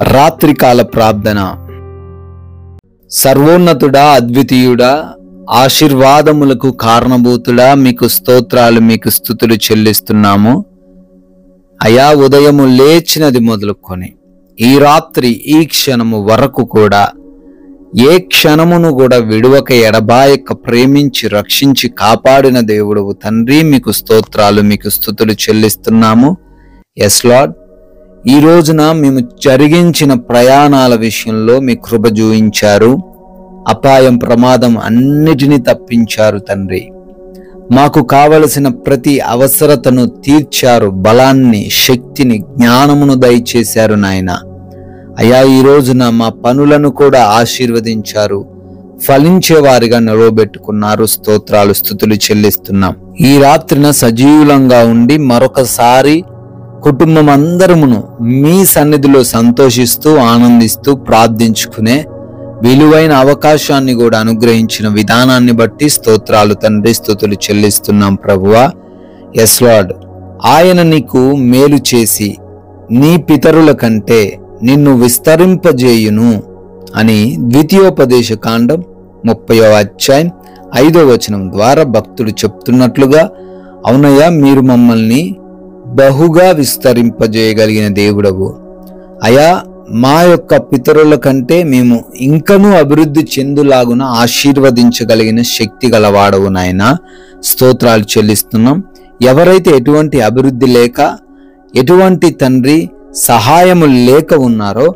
రాత్రికాల ప్రార్థన. సర్వోన్నతుడా, అద్వితీయుడా, ఆశీర్వాదములకు కారణభూతుడా, మీకు స్తోత్రాలు, మీకు స్తుతులు చెల్లిస్తున్నాము. అయా, ఉదయము లేచినది మొదలుకొని ఈ రాత్రి ఈ క్షణము వరకు కూడా ఏ క్షణమును కూడా విడువక ఎడబాయక ప్రేమించి రక్షించి కాపాడిన దేవుడవు తండ్రి, మీకు స్తోత్రాలు, మీకు స్తుతులు చెల్లిస్తున్నాము. ఎస్ లార్డ్, ఈ రోజున మేము జరిగించిన ప్రయాణాల విషయంలో మీ కృప చూయించారు. అపాయం, ప్రమాదం అన్నిటినీ తప్పించారు తండ్రి. మాకు కావలసిన ప్రతి అవసరతను తీర్చారు. బలాన్ని, శక్తిని, జ్ఞానమును దయచేశారు నాయన. అయా, ఈ రోజున మా పనులను కూడా ఆశీర్వదించారు. ఫలించేవారిగా నిలవబెట్టుకున్నారు. స్తోత్రాలు, స్తుతులు చెల్లిస్తున్నాం. ఈ రాత్రిన సజీవులంగా ఉండి మరొకసారి కుటుంబం అందరమును మీ సన్నిధిలో సంతోషిస్తూ ఆనందిస్తూ ప్రార్థించుకునే విలువైన అవకాశాన్ని కూడా అనుగ్రహించిన విధానాన్ని బట్టి స్తోత్రాలు తండ్రి, స్తుతులు చెల్లిస్తున్నాం ప్రభువా. ఎస్ లార్డ్, ఆయన నీకు మేలు చేసి నీ పితరుల కంటే నిన్ను విస్తరింపజేయును అని ద్వితీయోపదేశ కాండం 30వ అధ్యాయం 5వ వచనం ద్వారా భక్తుడు చెప్తున్నట్లుగా, అవునయ్యా, మీరు మమ్మల్ని బహుగా విస్తరింపజేయగలిగిన దేవుడవు. అయా, మా యొక్క పితరుల కంటే మేము ఇంకనూ అభివృద్ధి చెందులాగున ఆశీర్వదించగలిగిన శక్తి గలవాడవు నాయన. స్తోత్రాలు చెల్లిస్తున్నాం. ఎవరైతే ఎటువంటి అభివృద్ధి లేక, ఎటువంటి తండ్రి సహాయము లేక ఉన్నారో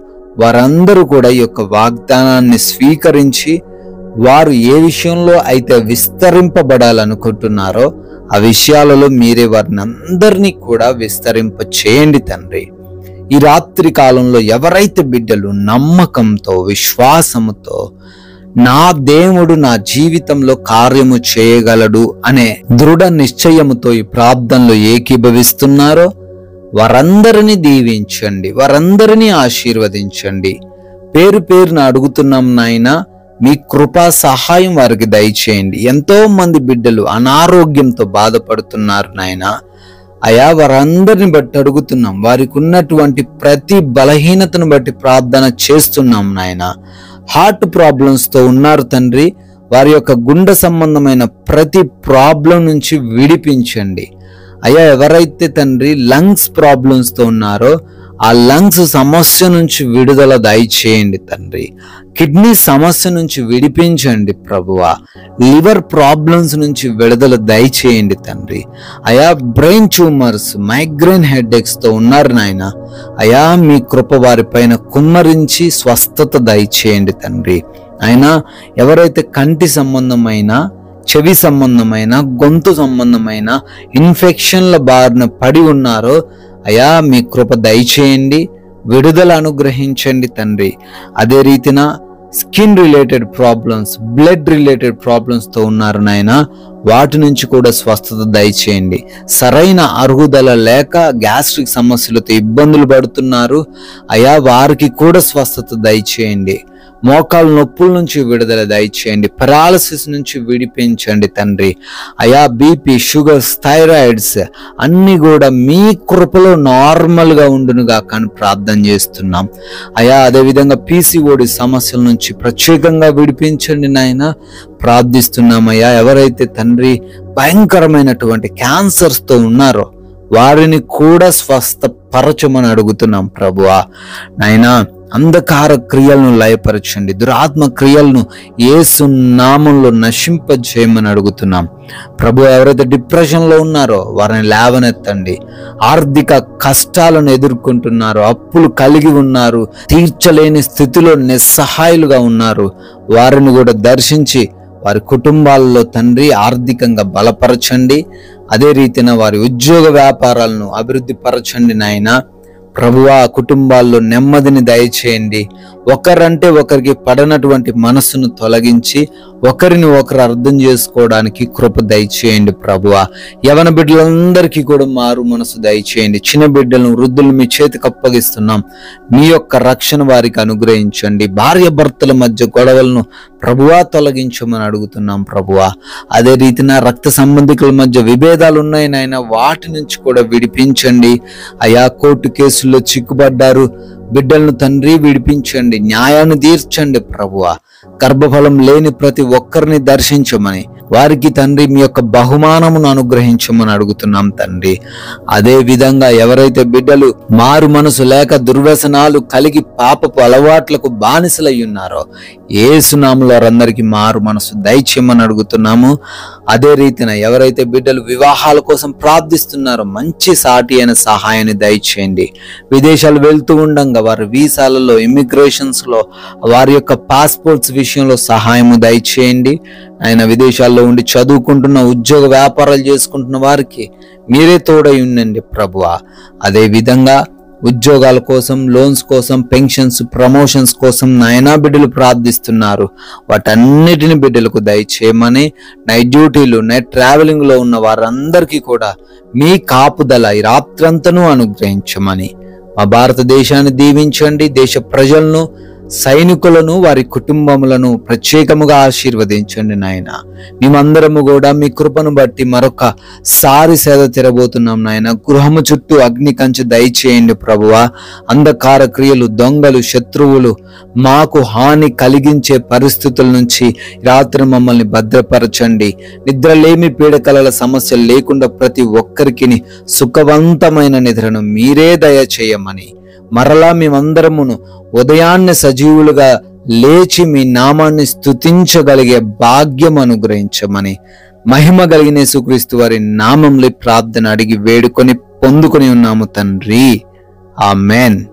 వారందరూ కూడా ఈ యొక్క వాగ్దానాన్ని స్వీకరించి వారు ఏ విషయంలో అయితే విస్తరింపబడాలనుకుంటున్నారో ఆ విషయాలలో మీరే వారిని అందరినీ కూడా విస్తరింప చేయండి తండ్రి. ఈ రాత్రి కాలంలో ఎవరైతే బిడ్డలు నమ్మకంతో, విశ్వాసముతో నా దేవుడు నా జీవితంలో కార్యము చేయగలడు అనే దృఢ నిశ్చయముతో ఈ ప్రార్థనలో ఏకీభవిస్తున్నారో వారందరినీ దీవించండి, వారందరినీ ఆశీర్వదించండి. పేరు పేరున అడుగుతున్నాం నాయన, మీ కృపా సహాయం వారికి దయచేయండి. ఎంతో మంది బిడ్డలు అనారోగ్యంతో బాధపడుతున్నారు నాయన. అయా, వారందరిని బట్టి అడుగుతున్నాం. వారికి ఉన్నటువంటి ప్రతి బలహీనతను బట్టి ప్రార్థన చేస్తున్నాం నాయన. హార్ట్ ప్రాబ్లమ్స్తో ఉన్నారు తండ్రి. వారి యొక్క గుండె సంబంధమైన ప్రతి ప్రాబ్లం నుంచి విడిపించండి. అయ్యా, ఎవరైతే తండ్రి లంగ్స్ ప్రాబ్లమ్స్తో ఉన్నారో ఆ లంగ్స్ సమస్య నుంచి విడుదల దయచేయండి తండ్రి. కిడ్నీ సమస్య నుంచి విడిపించండి ప్రభువా. లివర్ ప్రాబ్లమ్స్ నుంచి విడుదల దయచేయండి తండ్రి. అయా, బ్రెయిన్ ట్యూమర్స్, మైగ్రేన్ హెడేక్స్తో ఉన్నారు నాయన. అయా, మీ కృప వారిపైన కుమ్మరించి స్వస్థత దయచేయండి తండ్రి. అయినా ఎవరైతే కంటి సంబంధమైన, చెవి సంబంధమైన, గొంతు సంబంధమైన ఇన్ఫెక్షన్ల బారిన పడి ఉన్నారో అయా, మీ కృప దయచేయండి, విడుదల అనుగ్రహించండి తండ్రి. అదే రీతిన skin related problems, blood related ప్రాబ్లమ్స్తో ఉన్నారు నాయన. వాటి నుంచి కూడా స్వస్థత దయచేయండి. సరైన అరుగుదల లేక గ్యాస్ట్రిక్ సమస్యలతో ఇబ్బందులు పడుతున్నారు. అయా, వారికి కూడా స్వస్థత దయచేయండి. మోకాలు నొప్పుల నుంచి విడుదల దయచేయండి. పెరాలసిస్ నుంచి విడిపించండి తండ్రి. అయా, బీపీ, షుగర్స్, థైరాయిడ్స్ అన్నీ కూడా మీ కృపలో నార్మల్గా ఉండునుగా కానీ ప్రార్థన చేస్తున్నాం. అయా, అదేవిధంగా PCOD సమస్యల నుంచి ప్రత్యేకంగా విడిపించండి నాయన, ప్రార్థిస్తున్నామయ్యా. ఎవరైతే తండ్రి భయంకరమైనటువంటి క్యాన్సర్స్తో ఉన్నారో వారిని కూడా స్వస్థపరచమని అడుగుతున్నాం ప్రభువా. నాయనా, అంధకార క్రియలను లయపరచండి, దురాత్మ క్రియలను యేసు నామంలో నశింపజేయమని అడుగుతున్నాం ప్రభు. ఎవరైతే డిప్రెషన్లో ఉన్నారో వారిని లేవనెత్తండి. ఆర్థిక కష్టాలను ఎదుర్కొంటున్నారో, అప్పులు కలిగి ఉన్నారు, తీర్చలేని స్థితిలో నిస్సహాయులుగా ఉన్నారు, వారిని కూడా దర్శించి వారి కుటుంబాల్లో తండ్రి ఆర్థికంగా బలపరచండి. అదే రీతిన వారి ఉద్యోగ వ్యాపారాలను అభివృద్ధి పరచండి నాయన. ప్రభువా, కుటుంబాల్లో నెమ్మదిని దయచేయండి. ఒకరంటే ఒకరికి పడనటువంటి మనసును తొలగించి ఒకరిని ఒకరు అర్థం చేసుకోవడానికి కృప దయచేయండి ప్రభువా. యవన బిడ్డలందరికీ కూడా మారు మనసు దయచేయండి. చిన్న బిడ్డలను, వృద్ధులను మీ చేతికి అప్పగిస్తున్నాం. మీ యొక్క రక్షణ వారికి అనుగ్రహించండి. భార్య భర్తల మధ్య గొడవలను ప్రభువా తొలగించమని అడుగుతున్నాం ప్రభువా. అదే రీతిన రక్త సంబంధికుల మధ్య విభేదాలు ఉన్నాయి నాయన, వాటి నుంచి కూడా విడిపించండి. అయా, కోర్టు కేసులు కేసుల్లో చిక్కుపడ్డారు, బిడ్డలను తండ్రి విడిపించండి, న్యాయాన్ని తీర్చండి ప్రభువా. గర్భఫలం లేని ప్రతి ఒక్కరిని దర్శించమని, వారికి తండ్రి మీ యొక్క బహుమానమును అనుగ్రహించమని అడుగుతున్నాం తండ్రి. అదే విధంగా ఎవరైతే బిడ్డలు మారు మనసు లేక దుర్వ్యసనాలు కలిగి పాపపు అలవాట్లకు బానిసలై ఉన్నారో యేసు నామములో వారందరికీ మారు మనసు దయచేయమని అడుగుతున్నాము. అదే రీతిన ఎవరైతే బిడ్డలు వివాహాల కోసం ప్రార్థిస్తున్నారో మంచి సాటి అయిన సహాయాన్ని దయచేయండి. విదేశాలు వెళ్తూ ఉండగా వారి వీసాలలో, ఇమిగ్రేషన్స్ లో, వారి యొక్క పాస్పోర్ట్స్ విషయంలో సహాయము దయచేయండి. ఆయన విదేశాల్లో ఉండి చదువుకుంటున్న, ఉద్యోగ వ్యాపారాలు చేసుకుంటున్న వారికి మీరే తోడై ఉండండి ప్రభువా. అదే విధంగా ఉద్యోగాల కోసం, లోన్స్ కోసం, పెన్షన్స్, ప్రమోషన్స్ కోసం నాయనా బిడ్డలు ప్రార్థిస్తున్నారు. వాటన్నిటిని బిడ్డలకు దయచేయమని, నైట్ డ్యూటీలు, నైట్ ట్రావెలింగ్ లో ఉన్న వారందరికీ కూడా మీ కాపుదల ఈ రాత్రంతను అనుగ్రహించమని, మా భారతదేశాన్ని దీవించండి. దేశ ప్రజలను, సైనికులను, వారి కుటుంబములను ప్రత్యేకముగా ఆశీర్వదించండి నాయన. మేమందరము కూడా మీ కృపను బట్టి మరొకసారి సేద తిరబోతున్నాం నాయన. గృహము చుట్టూ అగ్ని కంచె దయచేయండి ప్రభువా. అంధకార క్రియలు, దొంగలు, శత్రువులు మాకు హాని కలిగించే పరిస్థితుల నుంచి రాత్రి మమ్మల్ని భద్రపరచండి. నిద్రలేమి, పీడకలల సమస్యలు లేకుండా ప్రతి ఒక్కరికి సుఖవంతమైన నిద్రను మీరే దయచేయమని, మరలా మేమందరమును ఉదయాన్నే సజీవులుగా లేచి మీ నామాన్ని స్తుతించగలిగే భాగ్యం అనుగ్రహించమని, మహిమ కలిగిన యేసుక్రీస్తు వారి నామంలో ప్రార్థన అడిగి వేడుకొని పొందుకొని ఉన్నాము తండ్రి. ఆమెన్.